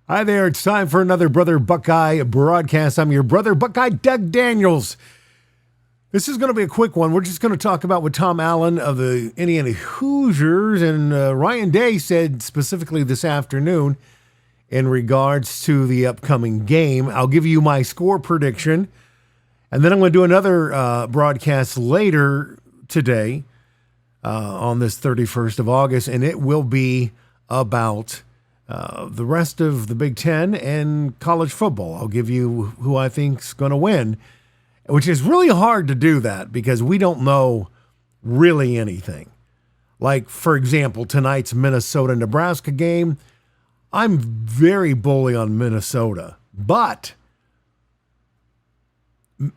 Hi there, it's time for another Brother Buckeye broadcast. I'm your brother Buckeye, Doug Daniels. This is going to be a quick one. We're just going to talk about what Tom Allen of the Indiana Hoosiers and Ryan Day said specifically this afternoon in regards to the upcoming game. I'll give you my score prediction, and then I'm going to do another broadcast later today on this 31st of August, and it will be about the rest of the Big Ten and college football. I'll give you who I think's going to win, which is really hard to do that because we don't know really anything. Like, for example, tonight's Minnesota-Nebraska game, I'm very bully on Minnesota, but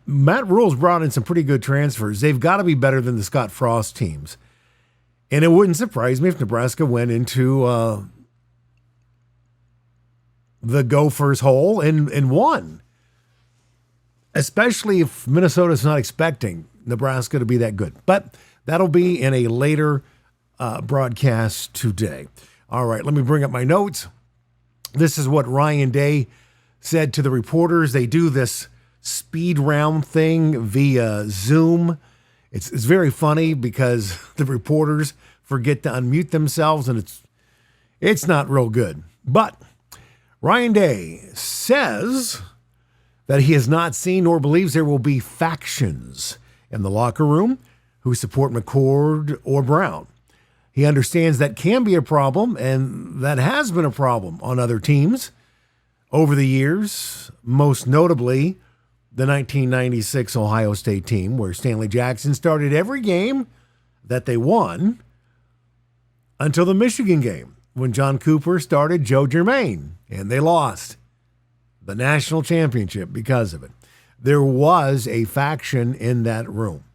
Matt Rule's brought in some pretty good transfers. They've got to be better than the Scott Frost teams. And it wouldn't surprise me if Nebraska went into the Gophers' hole and won, especially if Minnesota's not expecting Nebraska to be that good. But that'll be in a later broadcast today. All right, let me bring up my notes. This is what Ryan Day said to the reporters. They do this speed round thing via Zoom. It's very funny because the reporters forget to unmute themselves, and it's not real good. But Ryan Day says that he has not seen nor believes there will be factions in the locker room who support McCord or Brown. He understands that can be a problem, and that has been a problem on other teams over the years, most notably the 1996 Ohio State team, where Stanley Jackson started every game that they won until the Michigan game, when John Cooper started Joe Germain, and they lost the national championship because of it. There was a faction in that room.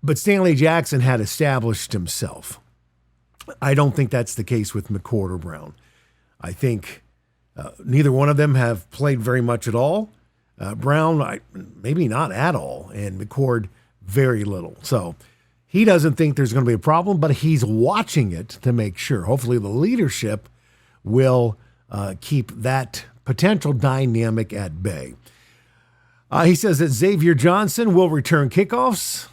But Stanley Jackson had established himself. I don't think that's the case with McCord or Brown. I think neither one of them have played very much at all. Brown, maybe not at all, and McCord, very little. So he doesn't think there's going to be a problem, but he's watching it to make sure. Hopefully the leadership will keep that potential dynamic at bay. He says that Xavier Johnson will return kickoffs,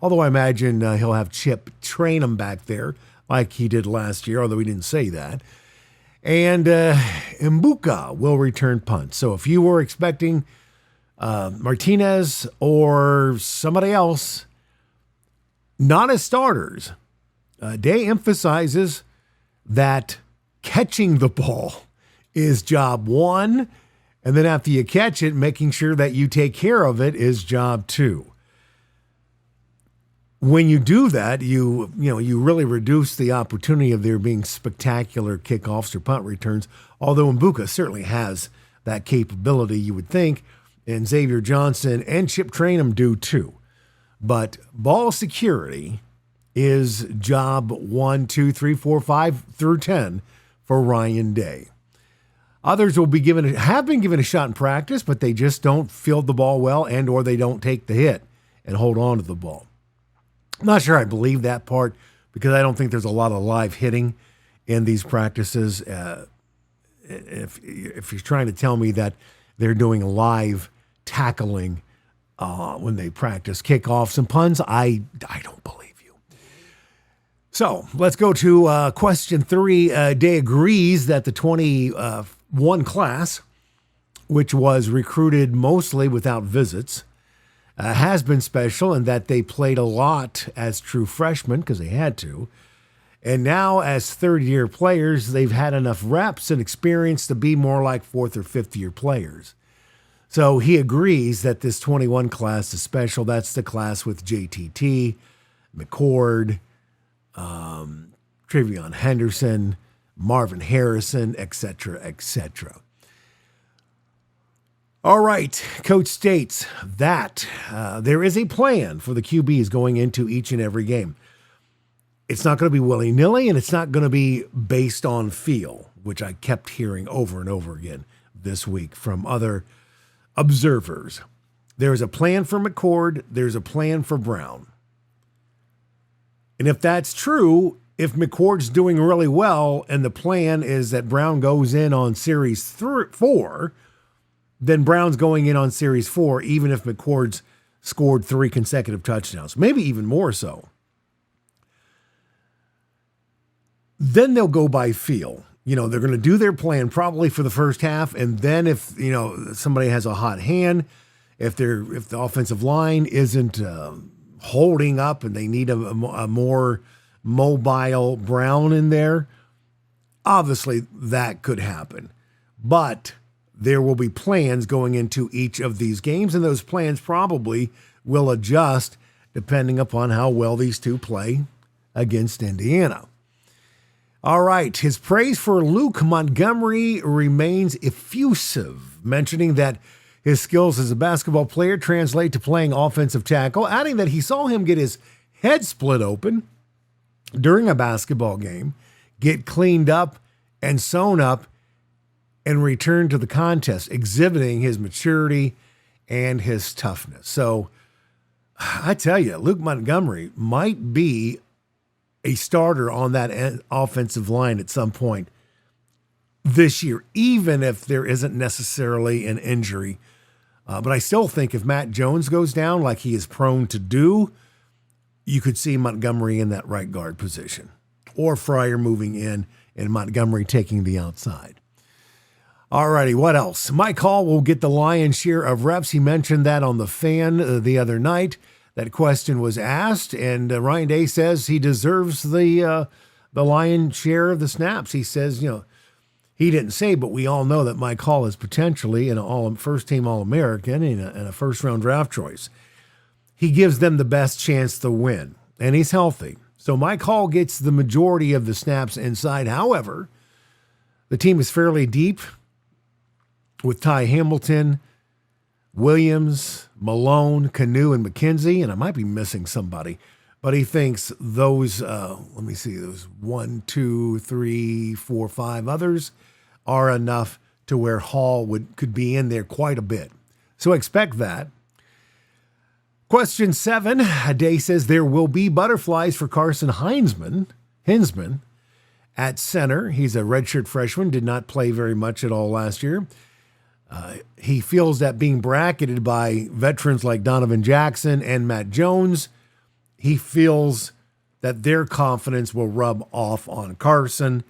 although I imagine he'll have Chip train him back there like he did last year, although he didn't say that. And Mbuka will return punts. So if you were expecting Martinez or somebody else, not as starters, Day emphasizes that catching the ball is job one, and then after you catch it, making sure that you take care of it is job two. When you do that, you really reduce the opportunity of there being spectacular kickoffs or punt returns, although Mbuka certainly has that capability, you would think, and Xavier Johnson and Chip Trainum do too. But ball security is job 1, 2, 3, 4, 5 through 10 for Ryan Day. Others have been given a shot in practice, but they just don't field the ball well or they don't take the hit and hold on to the ball. I'm not sure I believe that part because I don't think there's a lot of live hitting in these practices. If you're trying to tell me that they're doing live tackling when they practice kickoffs and punts, I don't believe you. So let's go to question 3. Day agrees that the 21 class, which was recruited mostly without visits, has been special in that they played a lot as true freshmen because they had to. And now as third-year players, they've had enough reps and experience to be more like fourth or fifth-year players. So he agrees that this 21 class is special. That's the class with JTT, McCord, Trevion Henderson, Marvin Harrison, etc., etc. All right, Coach states that there is a plan for the QBs going into each and every game. It's not going to be willy-nilly, and it's not going to be based on feel, which I kept hearing over and over again this week from other observers. There's a plan for McCord. There's a plan for Brown. And if that's true, if McCord's doing really well and the plan is that Brown goes in on Series 4, then Brown's going in on Series 4, even if McCord's scored 3 consecutive touchdowns, maybe even more so. Then they'll go by feel. They're going to do their plan probably for the first half, and then if, somebody has a hot hand, if the offensive line isn't holding up and they need a more mobile Brown in there, obviously that could happen. But there will be plans going into each of these games, and those plans probably will adjust depending upon how well these two play against Indiana. All right, his praise for Luke Montgomery remains effusive, mentioning that his skills as a basketball player translate to playing offensive tackle, adding that he saw him get his head split open during a basketball game, get cleaned up and sewn up, and return to the contest, exhibiting his maturity and his toughness. So I tell you, Luke Montgomery might be a starter on that offensive line at some point this year, even if there isn't necessarily an injury. But I still think if Matt Jones goes down like he is prone to do, you could see Montgomery in that right guard position, or Fryer moving in and Montgomery taking the outside. All righty, what else? Mike Hall will get the lion's share of reps. He mentioned that on the Fan the other night. That question was asked, and Ryan Day says he deserves the lion's share of the snaps. He says, he didn't say, but we all know that Mike Hall is potentially an first-team All-American and a first-round draft choice. He gives them the best chance to win, and he's healthy. So Mike Hall gets the majority of the snaps inside. However, the team is fairly deep with Ty Hamilton, Williams, Malone, Canu, and McKenzie, and I might be missing somebody, but he thinks those, those 1, 2, 3, 4, 5 others are enough to where Hall could be in there quite a bit. So expect that. Question 7, Day says there will be butterflies for Carson Hinsman at center. He's a redshirt freshman, did not play very much at all last year. He feels that being bracketed by veterans like Donovan Jackson and Matt Jones, he feels that their confidence will rub off on Carson,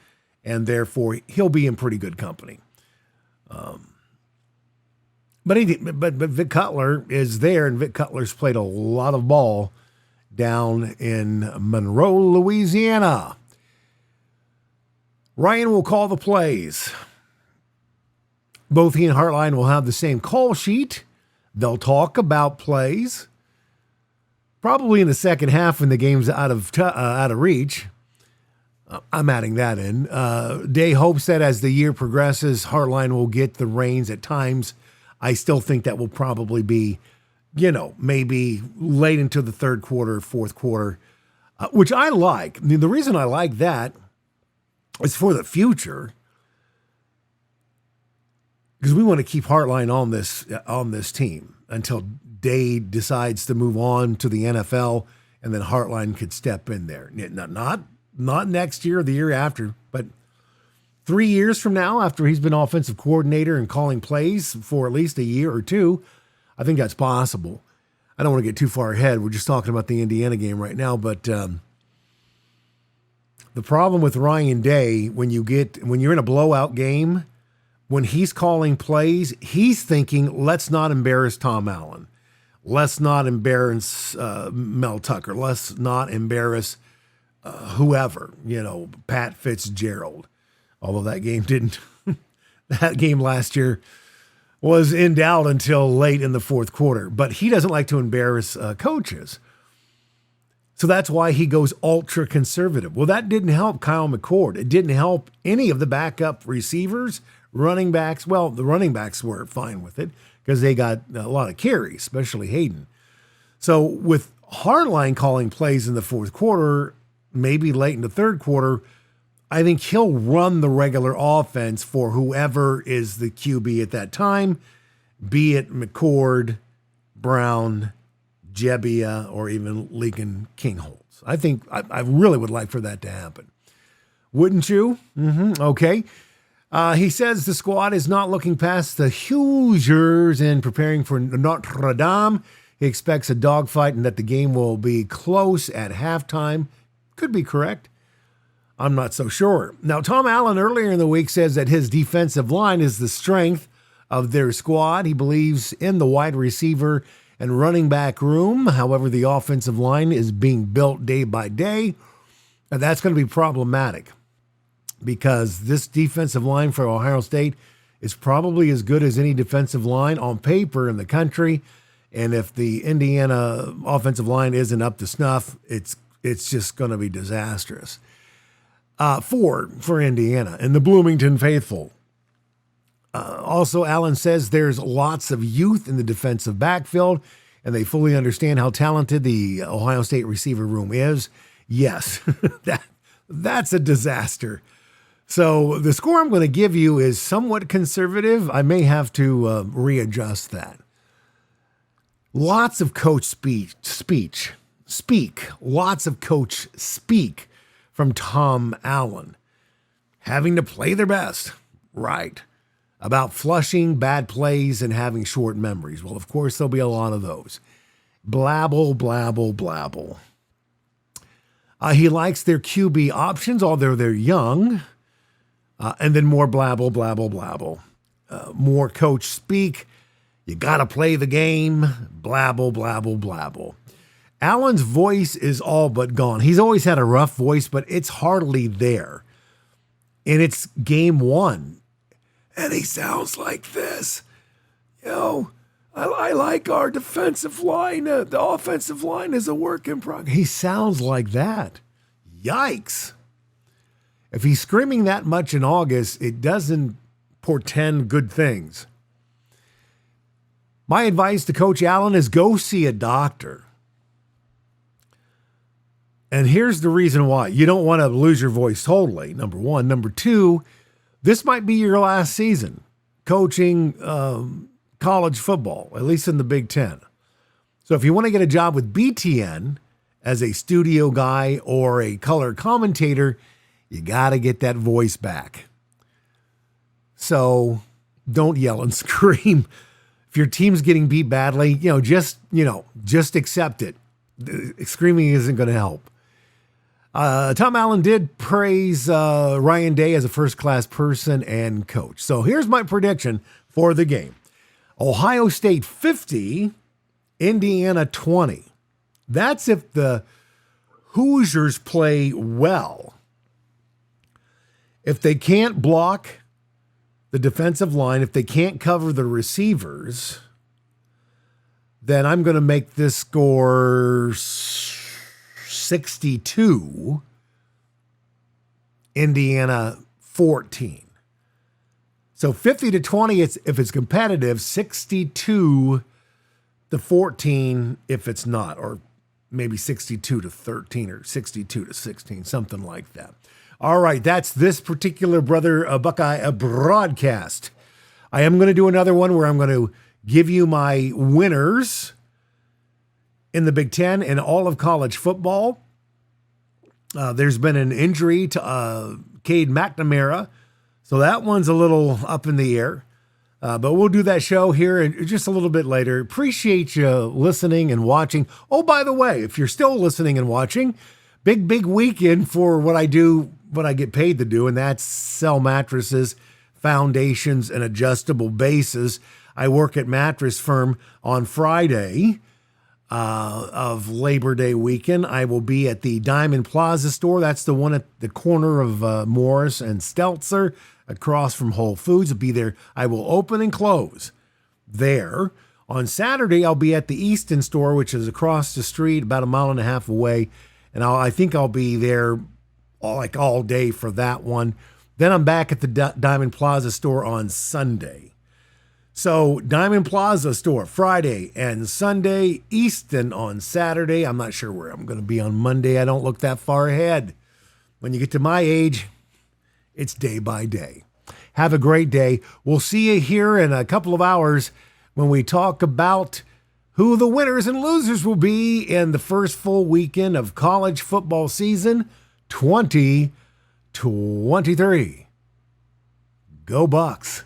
and therefore he'll be in pretty good company. But Vic Cutler is there, and Vic Cutler's played a lot of ball down in Monroe, Louisiana. Ryan will call the plays. Both he and Hartline will have the same call sheet. They'll talk about plays. Probably in the second half when the game's out of reach. I'm adding that in. Day hopes that as the year progresses, Hartline will get the reins at times. I still think that will probably be, maybe late into the third quarter, fourth quarter, which I like. I mean, the reason I like that is for the future, because we want to keep Hartline on this team until Day decides to move on to the NFL, and then Hartline could step in there. Not next year or the year after, but 3 years from now, after he's been offensive coordinator and calling plays for at least a year or two, I think that's possible. I don't want to get too far ahead. We're just talking about the Indiana game right now, but the problem with Ryan Day, when you're in a blowout game, when he's calling plays, he's thinking, let's not embarrass Tom Allen. Let's not embarrass Mel Tucker. Let's not embarrass whoever, Pat Fitzgerald. Although that game last year was in doubt until late in the fourth quarter. But he doesn't like to embarrass coaches. So that's why he goes ultra conservative. Well, that didn't help Kyle McCord. It didn't help any of the backup receivers, running backs. Well, the running backs were fine with it because they got a lot of carries, especially Hayden. So with Hartline calling plays in the fourth quarter, maybe late in the third quarter, I think he'll run the regular offense for whoever is the QB at that time, be it McCord, Brown, Jebbia, or even Lincoln Kingholz. else. I really would like for that to happen. Wouldn't you? Okay. He says the squad is not looking past the Hoosiers and preparing for Notre Dame. He expects a dogfight and that the game will be close at halftime. Could be correct. I'm not so sure. Now, Tom Allen earlier in the week says that his defensive line is the strength of their squad. He believes in the wide receiver and running back room. However, the offensive line is being built day by day. And that's going to be problematic because this defensive line for Ohio State is probably as good as any defensive line on paper in the country. And if the Indiana offensive line isn't up to snuff, it's just going to be disastrous for Indiana and the Bloomington faithful. Also, Allen says there's lots of youth in the defensive backfield, and they fully understand how talented the Ohio State receiver room is. Yes, that's a disaster. So the score I'm going to give you is somewhat conservative. I may have to readjust that. Lots of coach speak. Lots of coach speak from Tom Allen. Having to play their best. Right. About flushing bad plays and having short memories. Well, of course, there'll be a lot of those. Blabble, blabble, blabble. He likes their QB options, although they're young. And then more blabble, blabble, blabble. More coach speak. You got to play the game. Blabble, blabble, blabble. Allen's voice is all but gone. He's always had a rough voice, but it's hardly there. And it's game one. And he sounds like this. I like our defensive line. The offensive line is a work in progress. He sounds like that. Yikes. If he's screaming that much in August, it doesn't portend good things. My advice to Coach Allen is go see a doctor. And here's the reason why. You don't want to lose your voice totally, number one. Number two, this might be your last season coaching college football, at least in the Big Ten. So if you want to get a job with BTN as a studio guy or a color commentator, you got to get that voice back. So don't yell and scream. If your team's getting beat badly, just accept it. Screaming isn't going to help. Tom Allen did praise Ryan Day as a first-class person and coach. So here's my prediction for the game. Ohio State 50, Indiana 20. That's if the Hoosiers play well. If they can't block the defensive line, if they can't cover the receivers, then I'm going to make this score 62, Indiana 14. So 50-20 if it's competitive, 62-14 if it's not, or maybe 62-13 or 62-16, something like that. All right, that's this particular Brother Buckeye broadcast. I am going to do another one where I'm going to give you my winners in the Big Ten and all of college football. There's been an injury to Cade McNamara, so that one's a little up in the air. But we'll do that show here just a little bit later. Appreciate you listening and watching. Oh, by the way, if you're still listening and watching, big weekend for what I do, what I get paid to do, and that's sell mattresses, foundations, and adjustable bases. I work at Mattress Firm on Friday of Labor Day weekend. I will be at the Diamond Plaza store. That's the one at the corner of Morris and Stelzer, across from Whole Foods. I'll be there. I will open and close there. On Saturday, I'll be at the Easton store, which is across the street, about a mile and a half away. And I think I'll be there all day for that one. Then I'm back at the Diamond Plaza store on Sunday. So Diamond Plaza store Friday and Sunday, Easton on Saturday. I'm not sure where I'm going to be on Monday. I don't look that far ahead. When you get to my age, it's day by day. Have a great day. We'll see you here in a couple of hours when we talk about who the winners and losers will be in the first full weekend of college football season 2023. Go Bucks.